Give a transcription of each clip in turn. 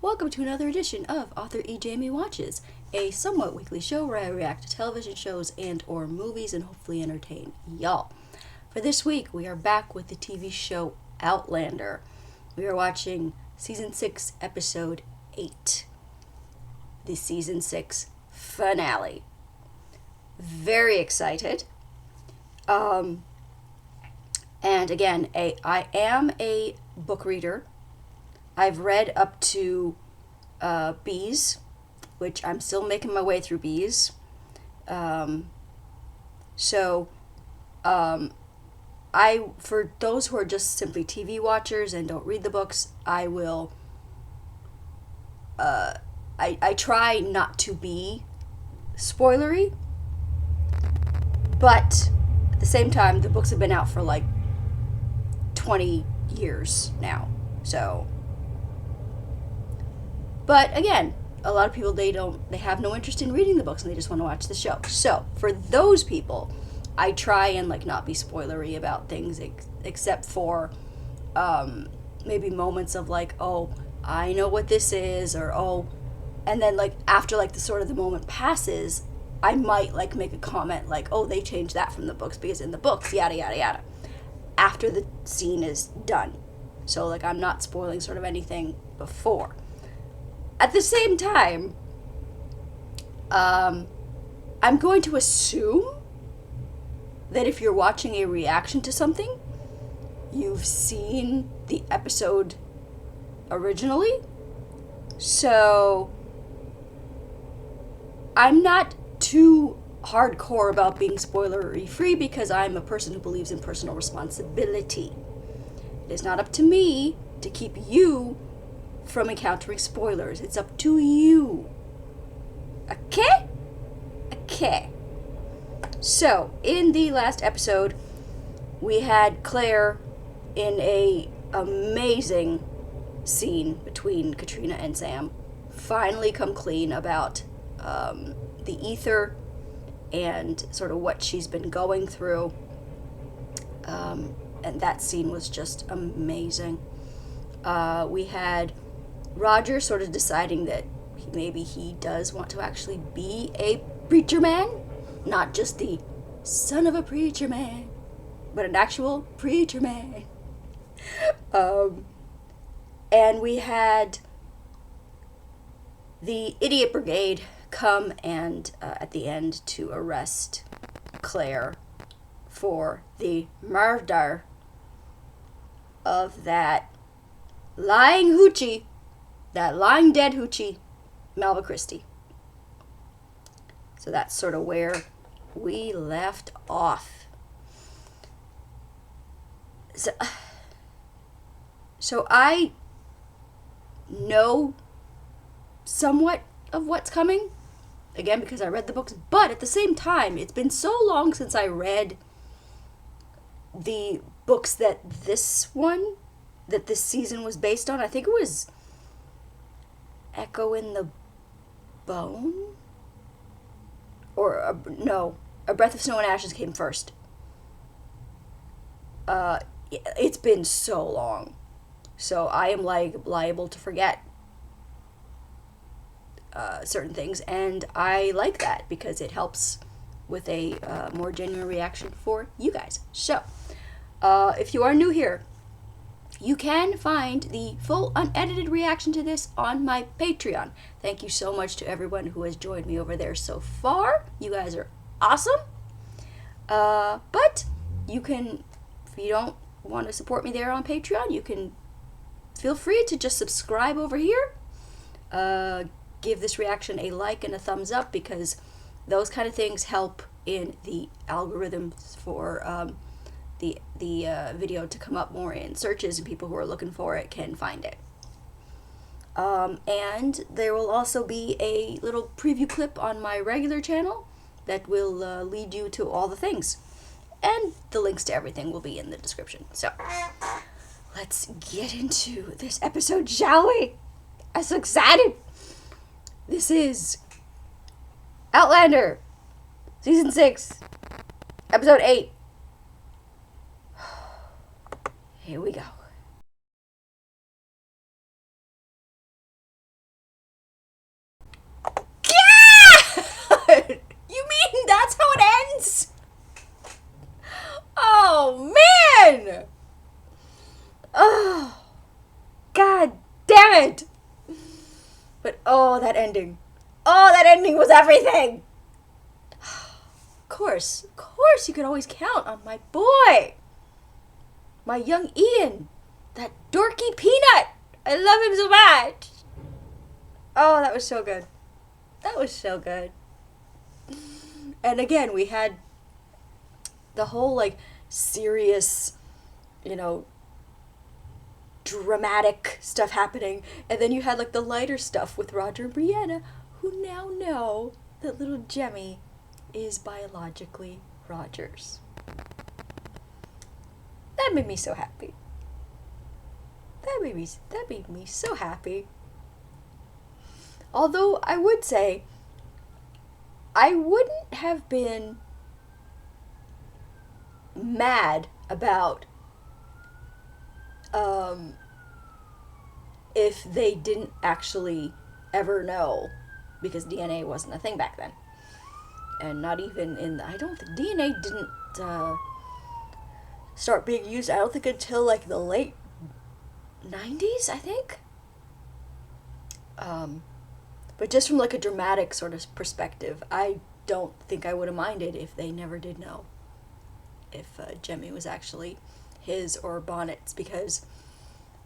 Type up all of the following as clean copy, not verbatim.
Welcome to another edition of Author Ejamie Watches, a somewhat weekly show where I react to television shows and or movies and hopefully entertain y'all. For this week, we are back with the TV show Outlander. We are watching Season 6, Episode 8, the Season 6 finale. Very excited. And again, I am a book reader. I've read up to Bees, which I'm still making my way through Bees. I, for those who are just simply TV watchers and don't read the books, I will, I try not to be spoilery, but at the same time, the books have been out for like 20 years now, so. But again, a lot of people, they have no interest in reading the books and they just want to watch the show. So for those people, I try and not be spoilery about things except for maybe moments of oh, I know what this is, or oh, and then after the sort of the moment passes, I might make a comment oh, they changed that from the books because in the books, yada yada yada, after the scene is done. So I'm not spoiling sort of anything before. At the same time, I'm going to assume that if you're watching a reaction to something, you've seen the episode originally. So I'm not too hardcore about being spoilery free because I'm a person who believes in personal responsibility. It is not up to me to keep you from encountering spoilers. It's up to you. Okay? Okay. So, in the last episode, we had Claire in a amazing scene between Katrina and Sam finally come clean about the ether and sort of what she's been going through. And that scene was just amazing. We had Roger sort of deciding that maybe he does want to actually be a preacher man, not just the son of a preacher man, but an actual preacher man. And we had the idiot brigade come and at the end to arrest Claire for the murder of that lying hoochie, that lying dead hoochie, Malva Christie. So that's sort of where we left off. So I know somewhat of what's coming, again, because I read the books, but at the same time, it's been so long since I read the books that this season was based on. I think it was Echo in the Bone? Or, no, A Breath of Snow and Ashes came first. It's been so long. So I am liable to forget certain things, and I like that because it helps with a more genuine reaction for you guys. So, if you are new here, you can find the full unedited reaction to this on my Patreon. Thank you so much to everyone who has joined me over there so far. You guys are awesome. But you can, if you don't want to support me there on Patreon, you can feel free to just subscribe over here. Give this reaction a like and a thumbs up because those kind of things help in the algorithms for the video to come up more in searches, and people who are looking for it can find it. And there will also be a little preview clip on my regular channel that will lead you to all the things. And the links to everything will be in the description. So, let's get into this episode, shall we? I'm so excited! This is Outlander, Season 6, Episode 8. Here we go. it. But oh, that ending. Oh, that ending was everything. Of course, you could always count on my boy. My young Ian. That dorky peanut. I love him so much. Oh, that was so good. That was so good. And again, we had the whole, like, serious, you know, dramatic stuff happening. And then you had, like, the lighter stuff with Roger and Brianna, who now know that little Ejamie is biologically Roger's. That made me so happy. That made me so happy. Although I would say I wouldn't have been mad about if they didn't actually ever know, because DNA wasn't a thing back then. And not even in the, I don't think DNA didn't start being used, I don't think, until like the late 90s, I think. But just from like a dramatic sort of perspective, I don't think I would have minded if they never did know if Ejamie was actually his or Bonnet's, because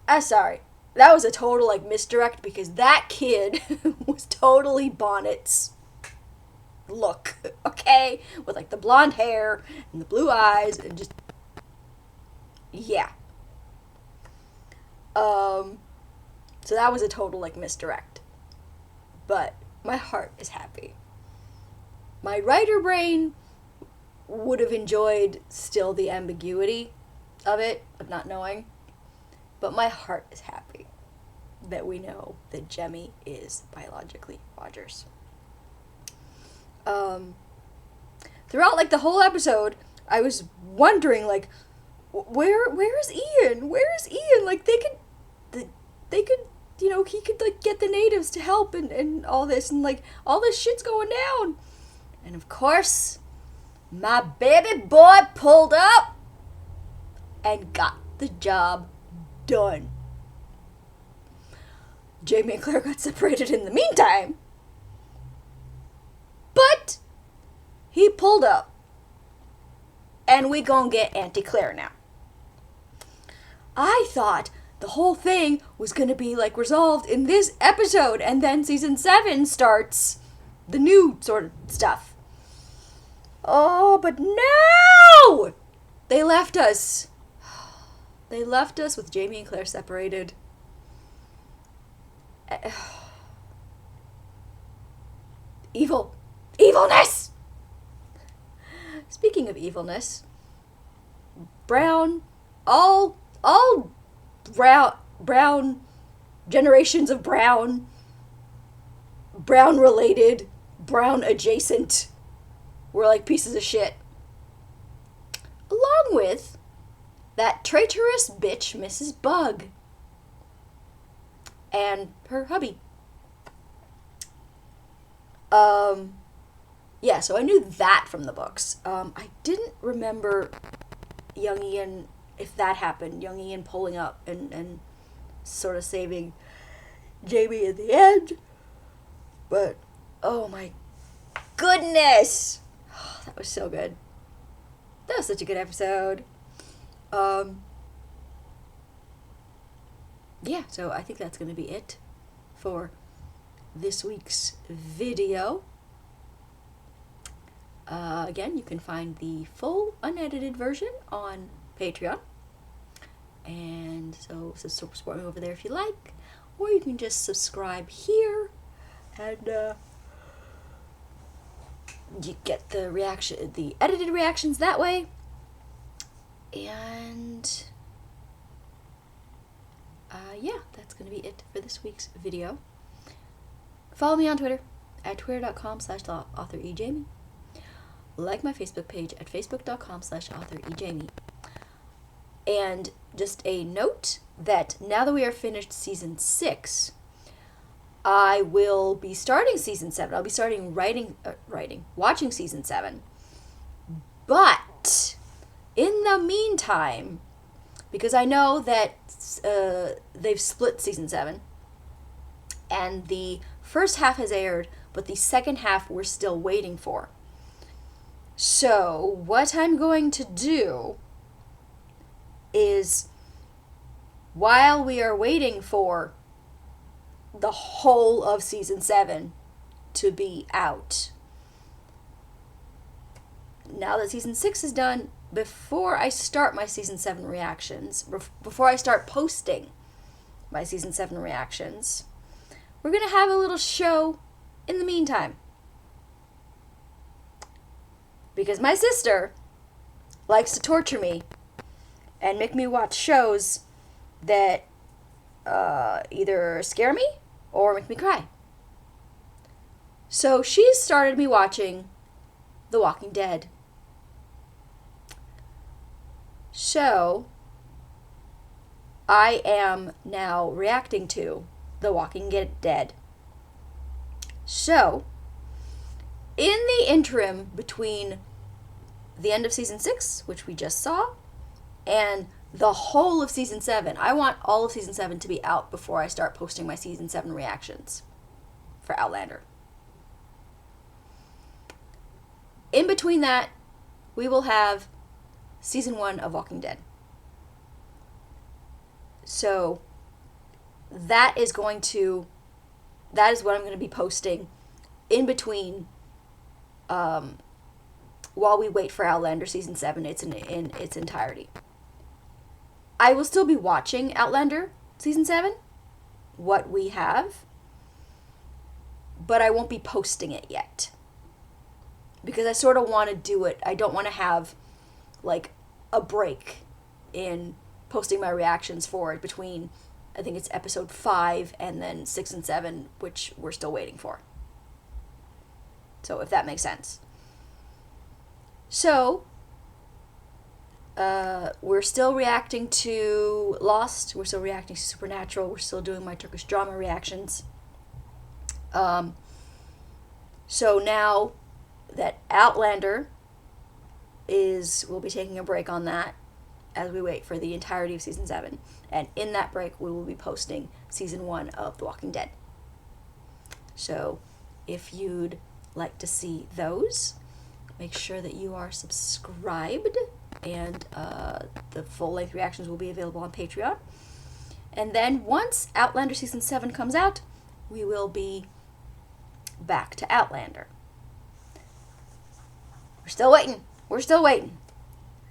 I'm sorry, that was a total like misdirect, because that kid was totally Bonnet's look, okay, with like the blonde hair and the blue eyes and just, yeah. So that was a total like misdirect, but my heart is happy. My writer brain would have enjoyed still the ambiguity of it, of not knowing, but my heart is happy that we know that Ejamie is biologically Roger's. Throughout like the whole episode, I was wondering like, where is Ian? Where is Ian? Like they could, you know, he could like get the natives to help and all this, and like all this shit's going down. And of course, my baby boy pulled up and got the job done. Ejamie and Claire got separated in the meantime, but he pulled up, and we gonna get Auntie Claire now. I thought the whole thing was gonna be like resolved in this episode, and then season 7 starts the new sort of stuff. Oh, but no! They left us. They left us with Ejamie and Claire separated. Evilness! Speaking of evilness, all brown generations of brown related, brown adjacent were like pieces of shit. Along with that traitorous bitch, Mrs. Bug, and her hubby. Yeah, so I knew that from the books. I didn't remember young Ian, if that happened, young Ian pulling up and sort of saving Ejamie in the end. But, oh my goodness! Oh, that was so good. That was such a good episode. Yeah, so I think that's going to be it for this week's video. Again, you can find the full unedited version on Patreon. And so support me over there if you like. Or you can just subscribe here and you get the edited reactions that way. And yeah, that's going to be it for this week's video. Follow me on Twitter at twitter.com/authorejamie. Like my Facebook page at facebook.com/authorejamie. And just a note that now that we are finished season 6, I will be starting season 7. I'll be starting watching season 7. But in the meantime, because I know that they've split season 7, And the first half has aired, but the second half we're still waiting for. So, what I'm going to do is, while we are waiting for the whole of season 7 to be out, now that season 6 is done, before I start my season 7 reactions, before I start posting my season 7 reactions, we're going to have a little show in the meantime. Because my sister likes to torture me and make me watch shows that either scare me or make me cry. So she started me watching The Walking Dead. So I am now reacting to The Walking Dead. So, in the interim between the end of season 6, which we just saw, and the whole of season 7, I want all of season 7 to be out before I start posting my season 7 reactions for Outlander. In between that, we will have season 1 of Walking Dead. So that is what I'm going to be posting in between, while we wait for Outlander season 7 in its entirety. I will still be watching Outlander season 7, what we have, but I won't be posting it yet. Because I sort of want to do it. I don't want to have like a break in posting my reactions for it between, I think it's episode 5 and then 6 and 7, which we're still waiting for. So if that makes sense. So, we're still reacting to Lost. We're still reacting to Supernatural. We're still doing my Turkish drama reactions. So now that Outlander we'll be taking a break on that as we wait for the entirety of season 7. And in that break, we will be posting season 1 of The Walking Dead. So if you'd like to see those, make sure that you are subscribed, and the full-length reactions will be available on Patreon. And then once Outlander season 7 comes out, we will be back to Outlander. We're still waiting.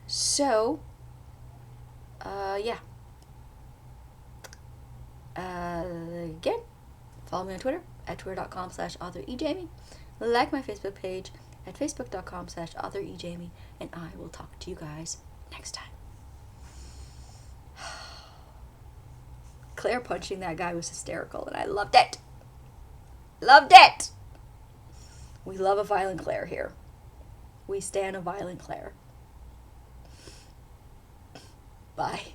So, yeah. Again, follow me on Twitter at twitter.com/authorejamie. Like my Facebook page at facebook.com/authorejamie. And I will talk to you guys next time. Claire punching that guy was hysterical, and I loved it. We love a violent Claire here. We stand a violent Claire. Bye.